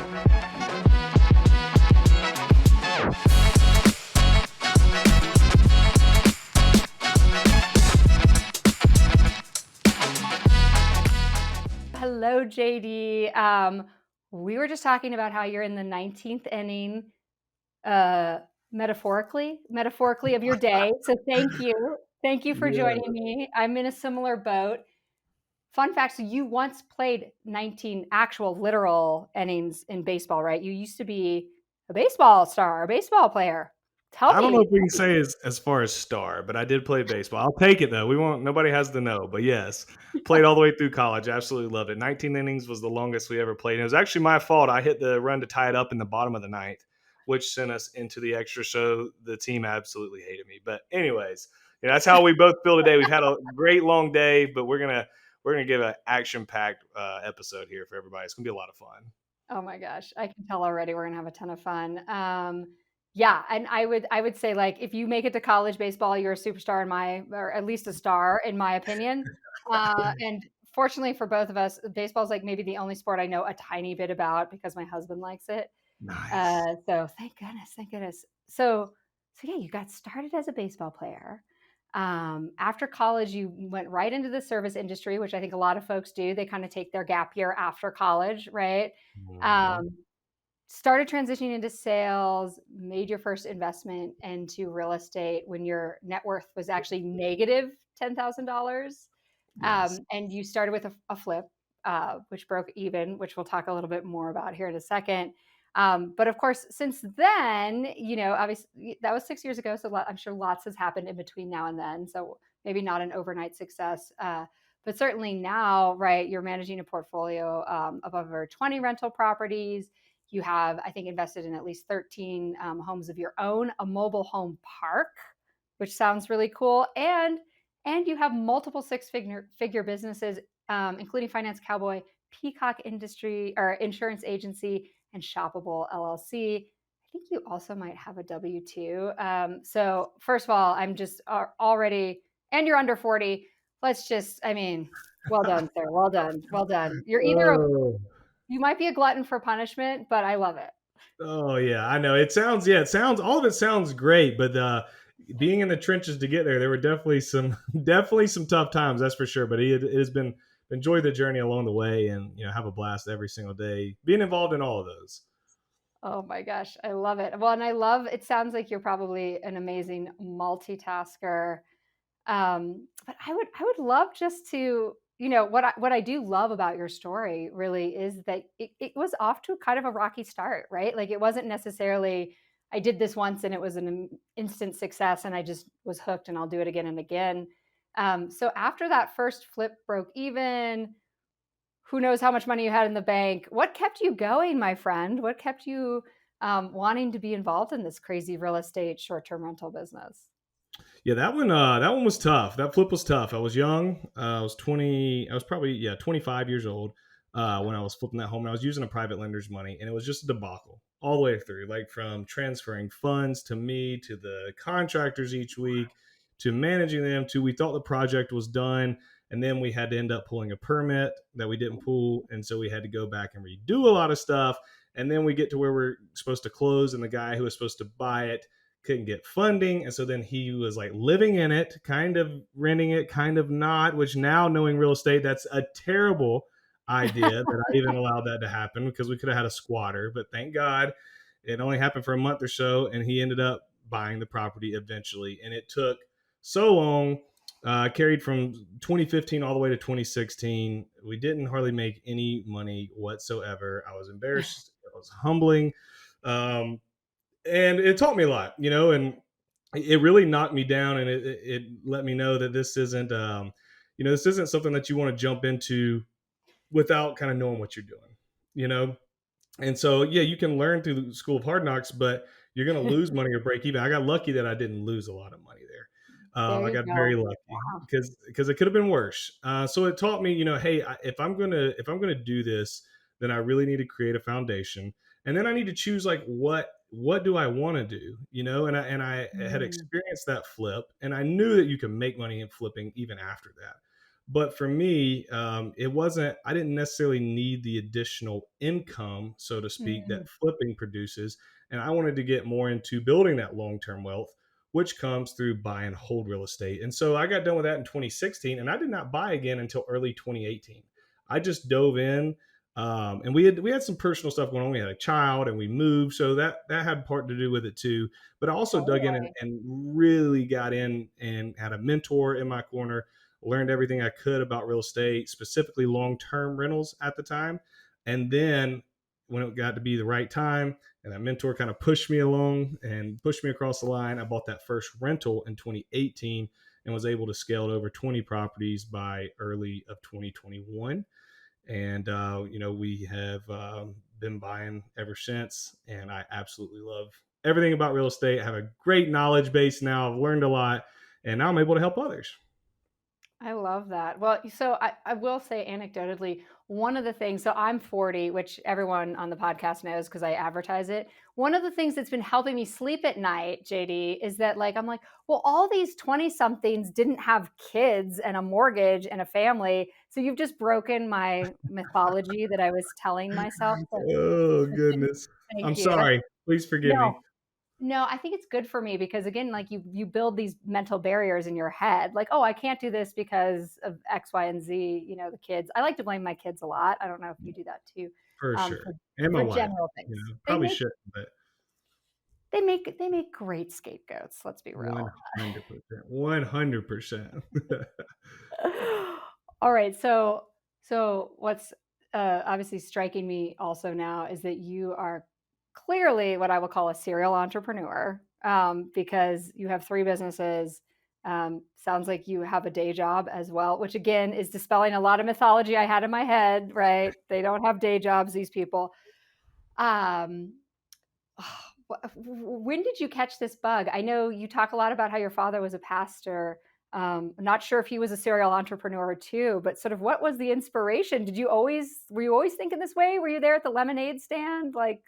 Hello, JD. We were just talking about how you're in the 19th inning, uh, metaphorically of your day. So thank you. Thank you for Yeah. joining me. I'm in a similar boat. Fun fact, so you once played 19 actual literal innings in baseball, right? You used to be a baseball star, a baseball player. Tell I don't know me. if we can say as far as star, but I did play baseball. I'll take it though. We won't. Nobody has to know. But yes, played all the way through college. Absolutely loved it. 19 innings was the longest we ever played. And it was actually my fault. I hit the run to tie it up in the bottom of the ninth, which sent us into the extra. So the team absolutely hated me. But anyways, that's how we both feel today. We've had a great long day, but we're gonna give an action packed episode here for everybody. It's gonna be a lot of fun. Oh my gosh, I can tell already we're gonna have a ton of fun. Yeah, and I would say like if you make it to college baseball, you're a superstar in my, or at least a star in my opinion. And fortunately for both of us, baseball is like maybe the only sport I know a tiny bit about because my husband likes it. Nice. So thank goodness, thank goodness. So yeah, you got started as a baseball player. After college, you went right into the service industry, which I think a lot of folks do. They kind of take their gap year after college, right? Mhm. Um, Started transitioning into sales, made your first investment into real estate when your net worth was actually negative $10,000. Yes. And you started with a flip, which broke even, which we'll talk a little bit more about here in a second. But of course, since then, obviously that was 6 years ago. So I'm sure lots has happened in between now and then. So maybe not an overnight success. But certainly now, right, you're managing a portfolio of over 20 rental properties. You have, I think, invested in at least 13 homes of your own, a mobile home park, which sounds really cool, and you have multiple six-figure businesses, including Finance Cowboy, Peacock Industry or Insurance Agency, and Shoppable LLC. I think you also might have a W two. So first of all, I'm just already, and you're under 40. I mean, well done, sir. Well done. Well done. You're either Oh. you might be a glutton for punishment, but I love it. Oh yeah, I know. It sounds all of it sounds great, but being in the trenches to get there were definitely some definitely some tough times, that's for sure. But it has been enjoy the journey along the way, and have a blast every single day being involved in all of those. Oh my gosh, I love it. Well, and I love it sounds like you're probably an amazing multitasker. But I would love just to, what I do love about your story really is that it was off to kind of a rocky start, right? Like it wasn't necessarily I did this once and it was an instant success and I just was hooked and I'll do it again and again. So after that first flip broke even, who knows how much money you had in the bank? What kept you going, my friend? What kept you wanting to be involved in this crazy real estate short-term rental business? Yeah, that one was tough. That flip was tough. I was young. I was 20. I was probably 25 years old when I was flipping that home. And I was using a private lender's money, and it was just a debacle all the way through. Like from transferring funds to me, to the contractors each week, to managing them, to we thought the project was done, and then we had to end up pulling a permit that we didn't pull, and so we had to go back and redo a lot of stuff. And then we get to where we're supposed to close, and the guy who was supposed to buy it couldn't get funding, and so then he was like living in it, kind of renting it, kind of not, which now knowing real estate, that's a terrible idea that I even allowed that to happen, because we could have had a squatter. But thank God it only happened for a month or so, and he ended up buying the property eventually. And it took so long, carried from 2015 all the way to 2016. We didn't hardly make any money whatsoever. I was embarrassed. It was humbling. And it taught me a lot, and it really knocked me down, and it let me know that this isn't something that you want to jump into without kind of knowing what you're doing, you know. And so yeah, you can learn through the school of hard knocks, but you're going to lose money or break even. I got lucky that I didn't lose a lot of money there. There I you got go. very lucky because it could have been worse. So it taught me, hey, if I'm gonna do this, then I really need to create a foundation, and then I need to choose like what do I want to do, and I had Mm. experienced that flip, and I knew that you can make money in flipping even after that. But for me, it wasn't, I didn't necessarily need the additional income, so to speak, that Mm. flipping produces. And I wanted to get more into building that long term wealth, which comes through buy and hold real estate. And so I got done with that in 2016, and I did not buy again until early 2018. I just dove in. And we had some personal stuff going on. We had a child and we moved, so that had part to do with it too. But I also dug in Totally. and really got in and had a mentor in my corner, learned everything I could about real estate, specifically long term rentals at the time. And then when it got to be the right time, and that mentor kind of pushed me along and pushed me across the line, I bought that first rental in 2018 and was able to scale to over 20 properties by early of 2021. And we have been buying ever since, and I absolutely love everything about real estate. I have a great knowledge base now. I've learned a lot, and now I'm able to help others. I love that. Well, so I will say anecdotally, one of the things, so I'm 40, which everyone on the podcast knows because I advertise it. One of the things that's been helping me sleep at night, JD, is that like I'm like, well, all these 20 somethings didn't have kids and a mortgage and a family. So you've just broken my mythology that I was telling myself. So Oh goodness. I'm thank you. That's sorry. Please forgive no, me. no, I think it's good for me because again, like you build these mental barriers in your head, like, oh, I can't do this because of X, Y, and Z. The kids. I like to blame my kids a lot. I don't know if you do that too, For um, sure. for And my for wife. general things. They Probably make shouldn't, but they make great scapegoats. Let's be real. 100%. 100%. All right, so what's obviously striking me also now is that you are clearly what I will call a serial entrepreneur, because you have three businesses. Sounds like you have a day job as well, which again is dispelling a lot of mythology I had in my head. Right? They don't have day jobs. These people. Um, when did you catch this bug? I know you talk a lot about how your father was a pastor. I'm not sure if he was a serial entrepreneur too, but sort of what was the inspiration? Were you always thinking this way? Were you there at the lemonade stand, like,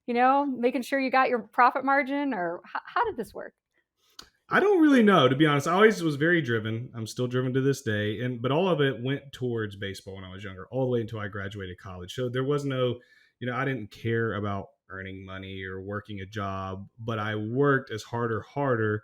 making sure you got your profit margin, or how did this work? I don't really know, to be honest. I always was very driven. I'm still driven to this day, and but all of it went towards baseball when I was younger, all the way until I graduated college. So there was no, I didn't care about earning money or working a job, but I worked as harder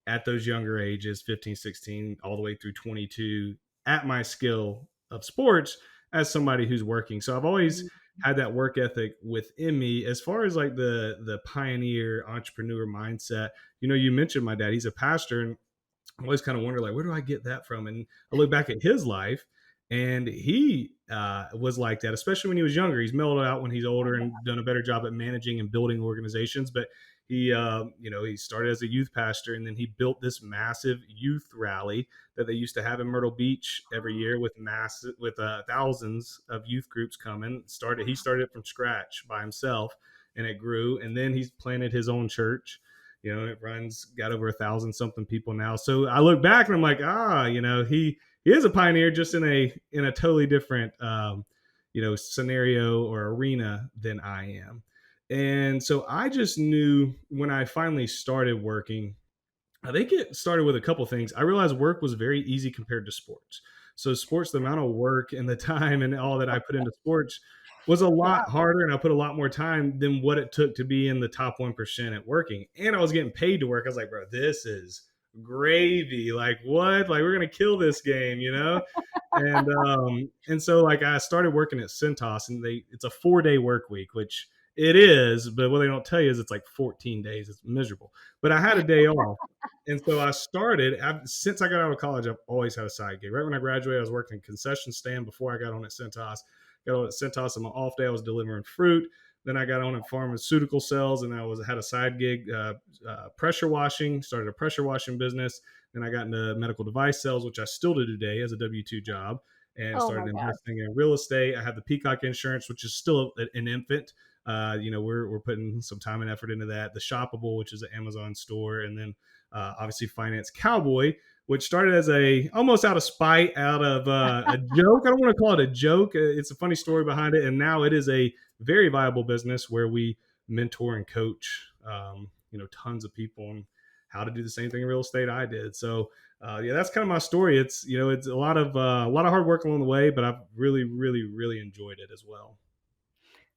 at those younger ages, 15, 16, all the way through 22, at my skill of sports as somebody who's working. So I've always Mm. had that work ethic within me. As far as like the pioneer entrepreneur mindset, you mentioned my dad. He's a pastor, and I always kind of wonder, like, where do I get that from? And I look back at his life, and he was like that, especially when he was younger. He's mellowed out when he's older and done a better job at managing and building organizations. But he started as a youth pastor, and then he built this massive youth rally that they used to have in Myrtle Beach every year with thousands of youth groups coming. He started it from scratch by himself, and it grew. And then he's planted his own church. Got over 1,000 something people now. So I look back and I'm like, he is a pioneer, just in a totally different scenario or arena than I am. And so I just knew when I finally started working, I think it started with a couple things. I realized work was very easy compared to sports. So sports, the amount of work and the time and all that I put into sports was a Yeah. lot harder, and I put a lot more time than what it took to be in the top 1% at working. And I was getting paid to work. I was like, bro, this is gravy. Like what? Like we're gonna kill this game. And so like I started working at Centos, and it's a 4-day work week, which it is, but what they don't tell you is it's like 14 days. It's miserable. But I had a day off. And so since I got out of college, I've always had a side gig. Right when I graduated, I was working a concession stand before I got on at Centos. Got on at Centos on my off day, I was delivering fruit. Then I got on at pharmaceutical sales, and had a side gig, pressure washing. Started a pressure washing business. Then I got into medical device sales, which I still do today as a W-2 job, and Oh my started gosh. investing in real estate. I have the Peacock insurance, which is still an infant. We're putting some time and effort into that. The Shoppable, which is an Amazon store, and then obviously finance Cowboy, which started as almost out of spite, out of a joke. I don't want to call it a joke. It's a funny story behind it, and now it is a very viable business where we mentor and coach, tons of people, and how to do the same thing in real estate I did. So yeah, that's kind of my story. It's, it's a lot of hard work along the way, but I've really, really, really enjoyed it as well.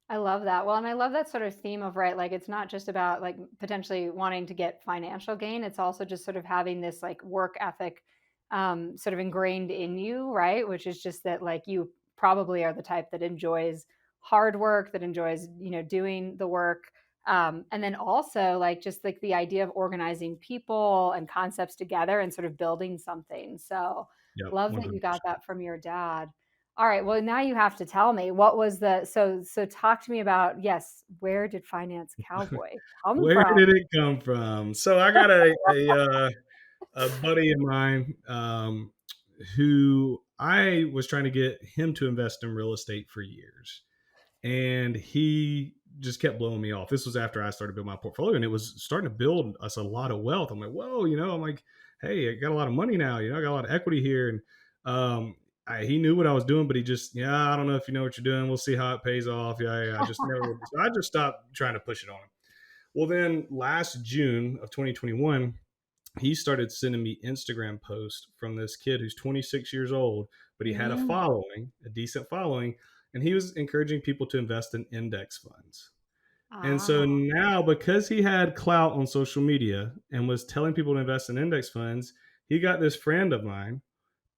I love that. Well, and I love that sort of theme of, right, like it's not just about like potentially wanting to get financial gain. It's also just sort of having this like work ethic sort of ingrained in you, right? Which is just that like you probably are the type that enjoys hard work, that enjoys, doing the work. And then also like just like the idea of organizing people and concepts together and sort of building something. So Yep, love that you got 100%. that from your dad. All right. Well, now you have to tell me what was so talk to me about, yes, where did Finance Cowboy come Where from? did it come from? So I got a buddy of mine who I was trying to get him to invest in real estate for years, and he just kept blowing me off. This was after I started building my portfolio, and it was starting to build us a lot of wealth. I'm like, whoa, I'm like, hey, I got a lot of money now. I got a lot of equity here, and he knew what I was doing, but he just, yeah, I don't know if you know what you're doing. We'll see how it pays off. Yeah, yeah. I just never. So I just stopped trying to push it on him. Well, then last June of 2021, he started sending me Instagram posts from this kid who's 26 years old, but he had a Mm. following, a decent following, and he was encouraging people to invest in index funds. And so Ah, now, because he had clout on social media and was telling people to invest in index funds, he got this friend of mine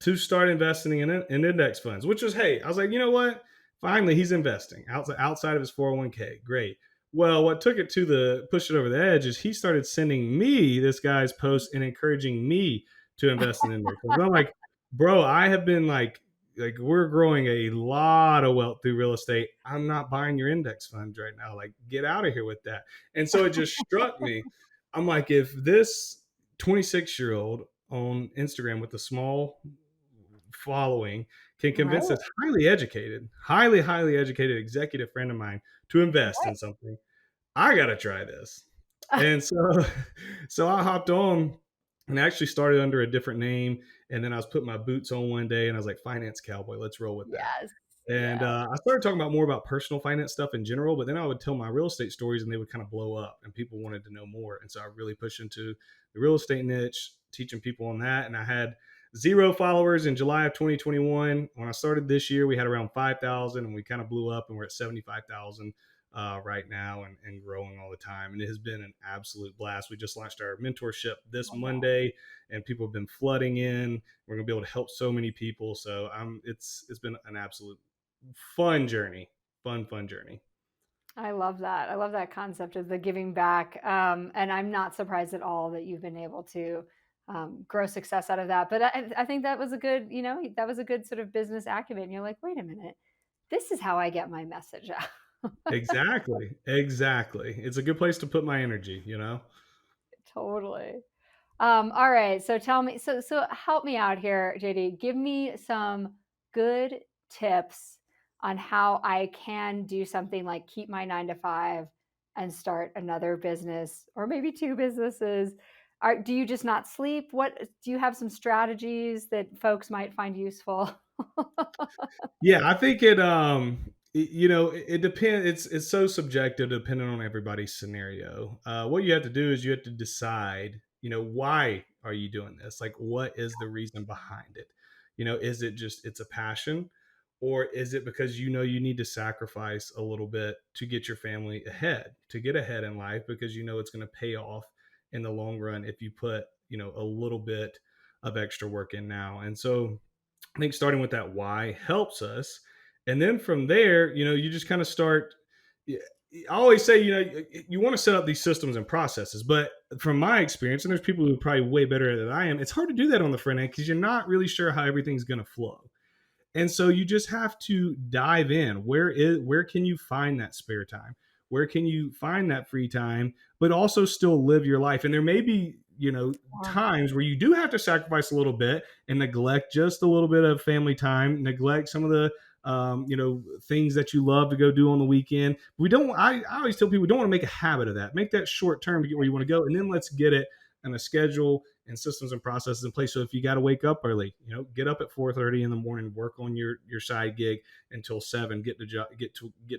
to start investing in index funds, which was, hey, I was like, you know what? Finally, he's investing outside of his 401k. Great. Well, what took it to the push it over the edge is he started sending me this guy's post and encouraging me to invest in index funds. I'm like, bro, I have been like we're growing a lot of wealth through real estate. I'm not buying your index funds right now. Like, get out of here with that. And so it just struck me. I'm like, if this 26-year-old on Instagram with a small following can convince right, this highly educated executive friend of mine to invest in right. something, I got to try this. And so, so I hopped on and actually started under a different name. And then I was putting my boots on one day and I was like, Finance Cowboy, let's roll with that. Yes. And Yeah. I started talking about more about personal finance stuff in general, but then I would tell my real estate stories and they would kind of blow up and people wanted to know more. And so I really pushed into the real estate niche, teaching people on that. And I had zero followers in July of 2021. When I started this year, we had around 5,000 and we kind of blew up and we're at 75,000 right now and growing all the time. And it has been an absolute blast. We just launched our mentorship this Love that. Monday and people have been flooding in. We're going to be able to help so many people. So it's been an absolute fun journey. Fun journey. I love that. I love that concept of the giving back. And I'm not surprised at all that you've been able to grow success out of that. But I think that was a good, that was a good sort of business acumen. You're like, wait a minute, this is how I get my message out. Exactly. It's a good place to put my energy. Totally. All right. So tell me, so help me out here, JD. Give me some good tips on how I can do something like keep my 9 to 5 and start another business or maybe two businesses. Do you just not sleep? What do you have some strategies that folks might find useful? Yeah, I think it depends. It's so subjective depending on everybody's scenario. What you have to do is you have to decide, why are you doing this? Like, what is the reason behind it? Is it just it's a passion, or is it because you need to sacrifice a little bit to get your family ahead, to get ahead in life because it's going to pay off in the long run if you put a little bit of extra work in now. And so I think starting with that why helps us. And then from there, you just kind of start. I always say, you want to set up these systems and processes, but from my experience, and there's people who are probably way better at it than I am, it's hard to do that on the front end because you're not really sure how everything's going to flow. And so you just have to dive in. Where can you find that spare time? Where can you find that free time, but also still live your life? And there may be, Yeah. times where you do have to sacrifice a little bit and neglect just a little bit of family time, neglect some of the things that you love to go do on the weekend. We don't. I always tell people we don't want to make a habit of that. Make that short term to get where you want to go, and then let's get it on a schedule and systems and processes in place. So if you got to wake up early, get up at 4:30 in the morning, work on your side gig until 7, get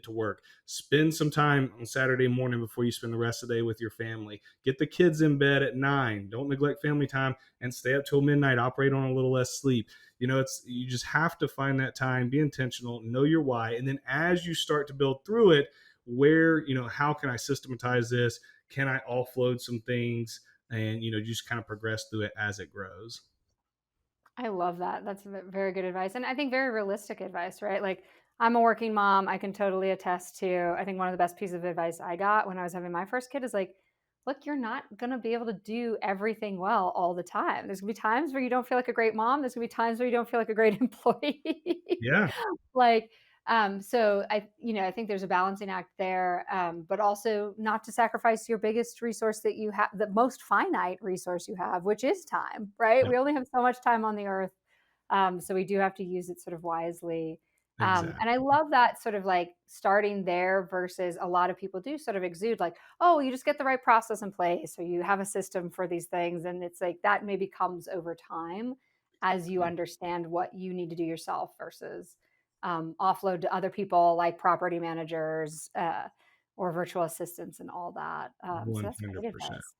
to work. Spend some time on Saturday morning before you spend the rest of the day with your family. Get the kids in bed at 9. Don't neglect family time and stay up till midnight. Operate on a little less sleep. You just have to find that time, be intentional, know your why, and then as you start to build through it, how can I systematize this? Can I offload some things? And just kind of progress through it as it grows. I love that. That's very good advice. And I think very realistic advice, right? Like, I'm a working mom. I can totally attest to, I think one of the best pieces of advice I got when I was having my first kid is like, look, you're not going to be able to do everything well all the time. There's going to be times where you don't feel like a great mom. There's going to be times where you don't feel like a great employee. Yeah, Like, so I think there's a balancing act there, but also not to sacrifice your biggest resource that you have, the most finite resource you have, which is time, right? yep, We only have so much time on the earth. So we do have to use it sort of wisely. And I exactly. love that sort of like starting there versus a lot of people do sort of exude like, oh, you just get the right process in place or you have a system for these things. And it's like that maybe comes over time as you understand what you need to do yourself versus offload to other people like property managers or virtual assistants and all that. So that's great 100%. advice.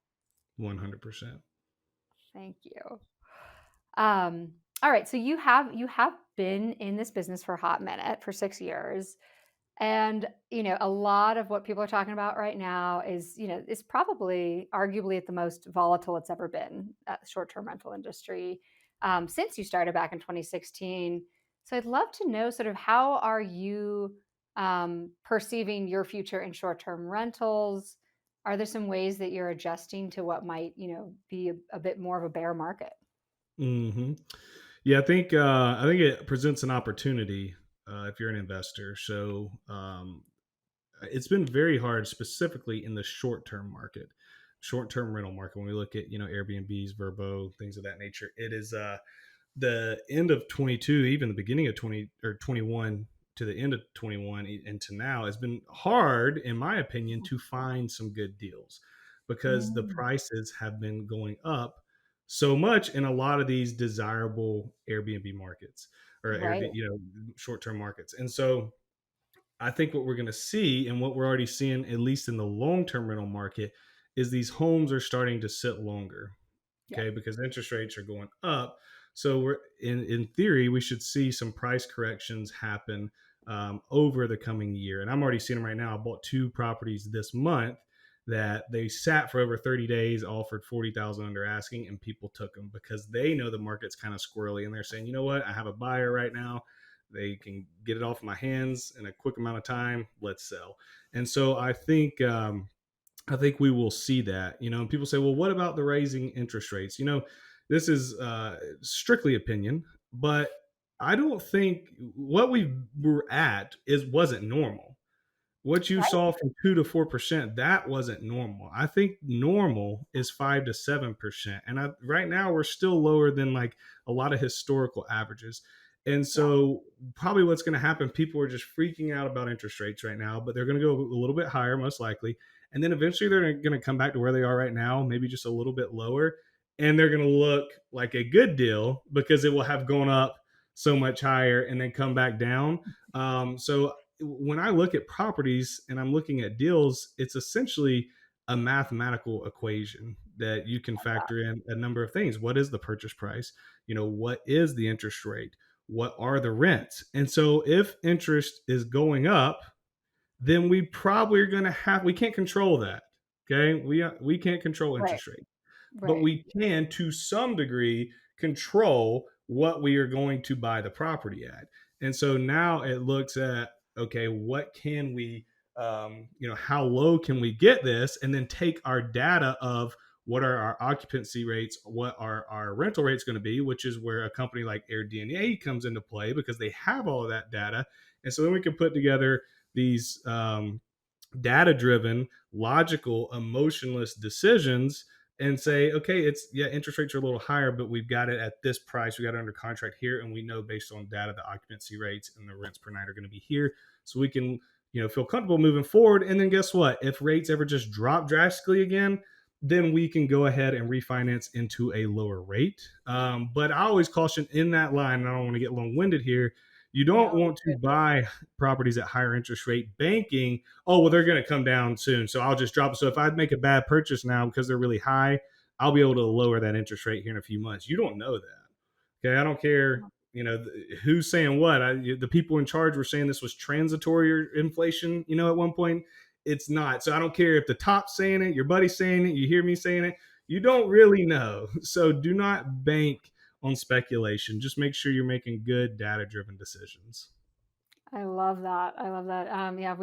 100%. Thank you. All right, so you have been in this business for a hot minute, for 6 years. And, a lot of what people are talking about right now is probably arguably at the most volatile it's ever been at the short-term rental industry since you started back in 2016. So I'd love to know sort of how are you perceiving your future in short-term rentals? Are there some ways that you're adjusting to what might, be a bit more of a bear market? hmm Yeah, I think it presents an opportunity if you're an investor. So it's been very hard, specifically in the short-term market, short-term rental market. When we look at Airbnbs, Verbo, things of that nature, it is the end of 22, even the beginning of 20 or 21 to the end of 21 and to now has been hard, in my opinion, to find some good deals because the Mm, prices have been going up so much in a lot of these desirable Airbnb markets or right. Airbnb, short-term markets. And so I think what we're going to see and what we're already seeing, at least in the long-term rental market, is these homes are starting to sit longer. Yeah. Okay, because interest rates are going up. So we're in theory, we should see some price corrections happen over the coming year. And I'm already seeing them right now. I bought 2 properties this month that they sat for over 30 days, offered 40,000 under asking, and people took them because they know the market's kind of squirrely, and they're saying, you know what, I have a buyer right now. They can get it off my hands in a quick amount of time. Let's sell. And so I think we will see that. And people say, well, what about the rising interest rates? This is strictly opinion, but I don't think what we were at wasn't normal. What you Right. saw from 2 to 4%, that wasn't normal. I think normal is 5 to 7%, and right now we're still lower than like a lot of historical averages. And Yeah. so, probably what's going to happen, people are just freaking out about interest rates right now, but they're going to go a little bit higher, most likely, and then eventually they're going to come back to where they are right now, maybe just a little bit lower, and they're going to look like a good deal because it will have gone up so much higher and then come back down. So when I look at properties and I'm looking at deals, it's essentially a mathematical equation that you can factor in a number of things. What is the purchase price? What is the interest rate? What are the rents? And so if interest is going up, then we probably are going to we can't control that. Okay. We can't control Right. interest rate, but Right. we can to some degree control what we are going to buy the property at. And so now it looks at, okay, what can we, how low can we get this? And then take our data of what are our occupancy rates, what are our rental rates going to be, which is where a company like Airbnb comes into play because they have all of that data. And so then we can put together these data driven, logical, emotionless decisions and say, okay, interest rates are a little higher, but we've got it at this price. We got it under contract here, and we know based on data the occupancy rates and the rents per night are going to be here, so we can feel comfortable moving forward. And then guess what? If rates ever just drop drastically again, then we can go ahead and refinance into a lower rate. But I always caution in that line, and I don't want to get long winded here. You don't No, want to buy properties at higher interest rate banking. Oh, well, they're going to come down soon. So I'll just drop it. So if I make a bad purchase now because they're really high, I'll be able to lower that interest rate here in a few months. You don't know that. Okay. I don't care, who's saying what. The people in charge were saying this was transitory inflation, at one point. It's not. So I don't care if the top's saying it, your buddy's saying it, you hear me saying it. You don't really know. So do not bank on speculation. Just make sure you're making good data driven decisions. I love that. I love that. Yeah,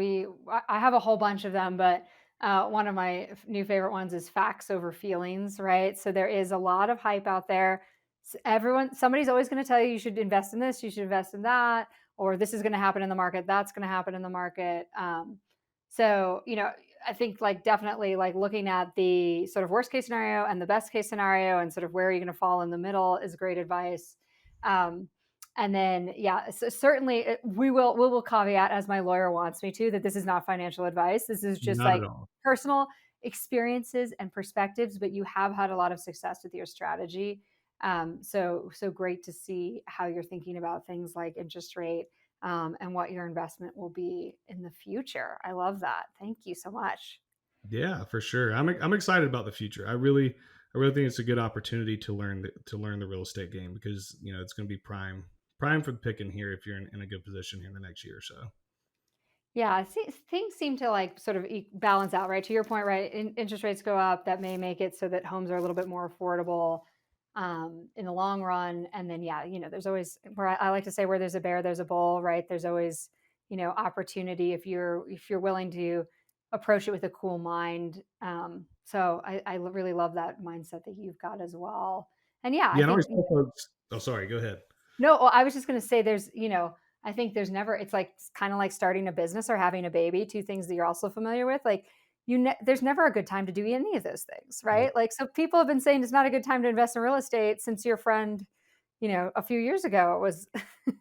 I have a whole bunch of them, but one of my new favorite ones is facts over feelings, right? So there is a lot of hype out there. Somebody's always going to tell you you should invest in this, you should invest in that, or this is going to happen in the market, that's going to happen in the market. So, I think like definitely like looking at the sort of worst case scenario and the best case scenario and sort of where you're going to fall in the middle is great advice. Um, and then, yeah, so certainly we will caveat, as my lawyer wants me to, that this is not financial advice. This is just Not like at all. personal experiences and perspectives, but you have had a lot of success with your strategy. So great to see how you're thinking about things like interest rate, and what your investment will be in the future. I love that. Thank you so much. Yeah, for sure. I'm excited about the future. I really think it's a good opportunity to learn the real estate game because it's going to be prime for the picking here if you're in a good position here in the next year or so. Yeah, see, things seem to like sort of balance out, right? To your point, right? Interest rates go up, that may make it so that homes are a little bit more affordable in the long run. And then, yeah, there's always where I like to say, where there's a bear, there's a bull, right? There's always, opportunity if you're willing to approach it with a cool mind. So I really love that mindset that you've got as well. And yeah, I Yeah, and I think always tell folks. Oh, sorry. Go ahead. no, well, I was just going to say I think there's never, it's like kind of like starting a business or having a baby, two things that you're also familiar with. Like, there's never a good time to do any of those things, Nope. right? Like, so people have been saying it's not a good time to invest in real estate since your friend, a few years ago was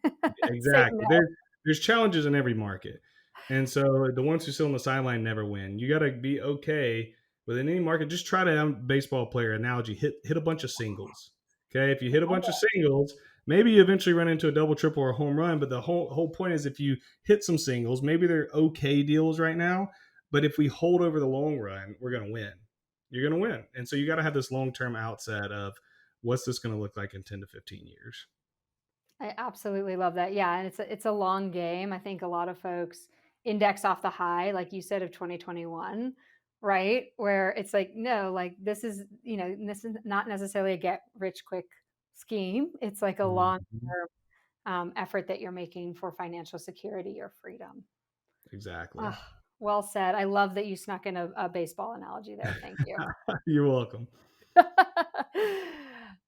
saying Exactly. that. There's challenges in every market, and so the ones who sit on the sideline never win. You got to be okay within any market. Just try to baseball player analogy. Hit a bunch of singles. Okay, if you hit a bunch of singles, maybe you eventually run into a double, triple, or a home run. But the whole point is if you hit some singles, maybe they're okay deals right now. But if we hold over the long run, we're going to win. You're going to win, and so you got to have this long term outset of what's this going to look like in 10 to 15 years. I absolutely love that. Yeah, and it's a long game. I think a lot of folks index off the high, like you said, of 2021, right? Where it's like, no, like this is not necessarily a get rich quick scheme. It's like a long Mhm. term effort that you're making for financial security or freedom. Exactly. Ah, well said. I love that you snuck in a baseball analogy there. Thank you. You're welcome.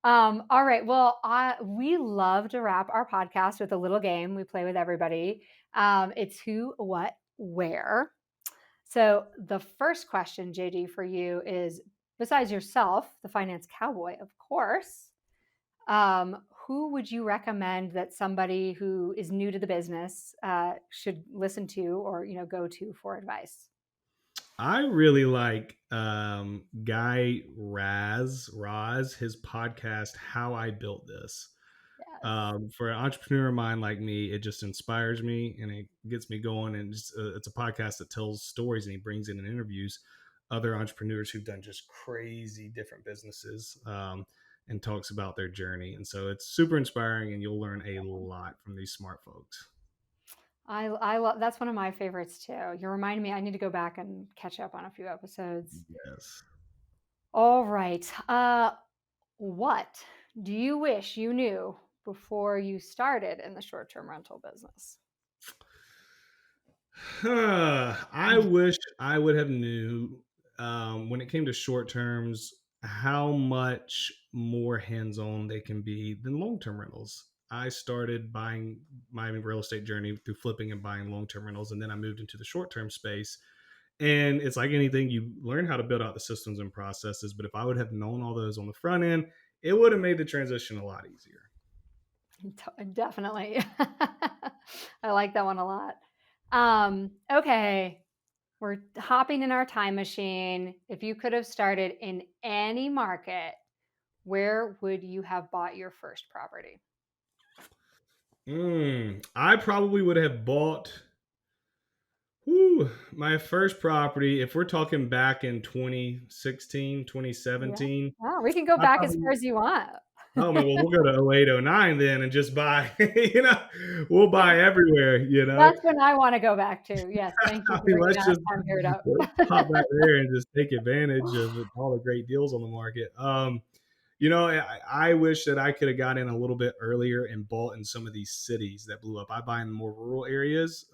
All right. Well, we love to wrap our podcast with a little game we play with everybody. It's who, what, where. So the first question, JD, for you is, besides yourself, the finance cowboy, of course, who would you recommend that somebody who is new to the business should listen to or go to for advice? I really like Guy Raz, his podcast, How I Built This. Yes. For an entrepreneur mind like me, it just inspires me and it gets me going. And it's a podcast that tells stories and he brings in and interviews other entrepreneurs who've done just crazy different businesses and talks about their journey. And so it's super inspiring and you'll learn a lot from these smart folks. I love that's one of my favorites too. You remind me I need to go back and catch up on a few episodes. Yes. All right. What do you wish you knew before you started in the short-term rental business? I wish I would have knew when it came to short terms how much more hands on they can be than long term rentals. I started buying my real estate journey through flipping and buying long term rentals, and then I moved into the short term space. And it's like anything, you learn how to build out the systems and processes. But if I would have known all those on the front end, it would have made the transition a lot easier. Definitely. I like that one a lot. Okay. We're hopping in our time machine. If you could have started in any market, where would you have bought your first property? I probably would have bought my first property. If we're talking back in 2016, Yeah. 2017, Oh, we can go I back as far probably as you want. oh man, well we'll go to 08, 09 then and just buy, we'll buy everywhere. That's when I wanna go back to. Yes, thank you I for mean, bringing let's that just time period up. hop back there and just take advantage of all the great deals on the market. I wish that I could have got in a little bit earlier and bought in some of these cities that blew up. I buy in more rural areas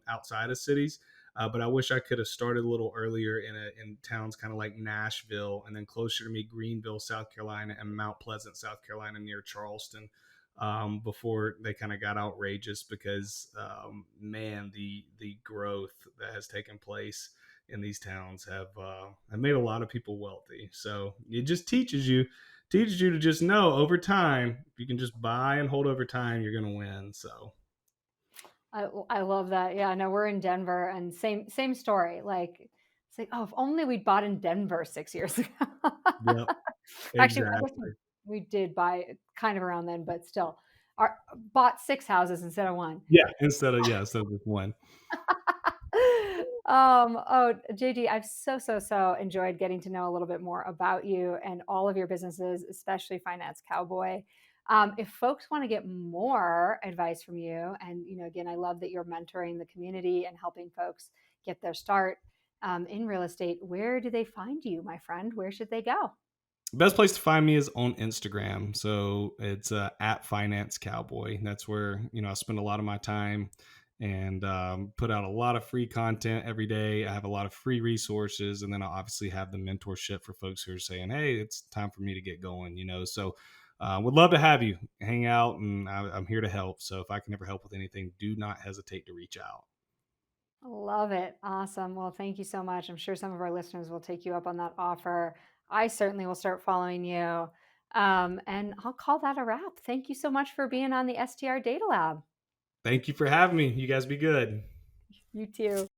outside of cities, but I wish I could have started a little earlier in towns kind of like Nashville, and then closer to me, Greenville, South Carolina, and Mount Pleasant, South Carolina, near Charleston. Before they kind of got outrageous, because man, the growth that has taken place in these towns have made a lot of people wealthy. So it just teaches you to just know over time, if you can just buy and hold over time, you're going to win. So, I love that. Yeah, no, we're in Denver and same story. Like it's like, oh, if only we'd bought in Denver 6 years ago. yep, Actually, I guess exactly. we did buy kind of around then, but still, our bought 6 houses instead of 1. Yeah, instead of just one. Oh, JD, I've so enjoyed getting to know a little bit more about you and all of your businesses, especially Finance Cowboy. If folks want to get more advice from you, and again, I love that you're mentoring the community and helping folks get their start in real estate. Where do they find you, my friend? Where should they go? Best place to find me is on Instagram. So it's at Finance Cowboy. That's where I spend a lot of my time and put out a lot of free content every day. I have a lot of free resources, and then I obviously have the mentorship for folks who are saying, "Hey, it's time for me to get going." So would love to have you hang out, and I'm here to help. So if I can ever help with anything, do not hesitate to reach out. Love it. Awesome. Well, thank you so much. I'm sure some of our listeners will take you up on that offer. I certainly will start following you. And I'll call that a wrap. Thank you so much for being on the STR Data Lab. Thank you for having me. You guys be good. You too.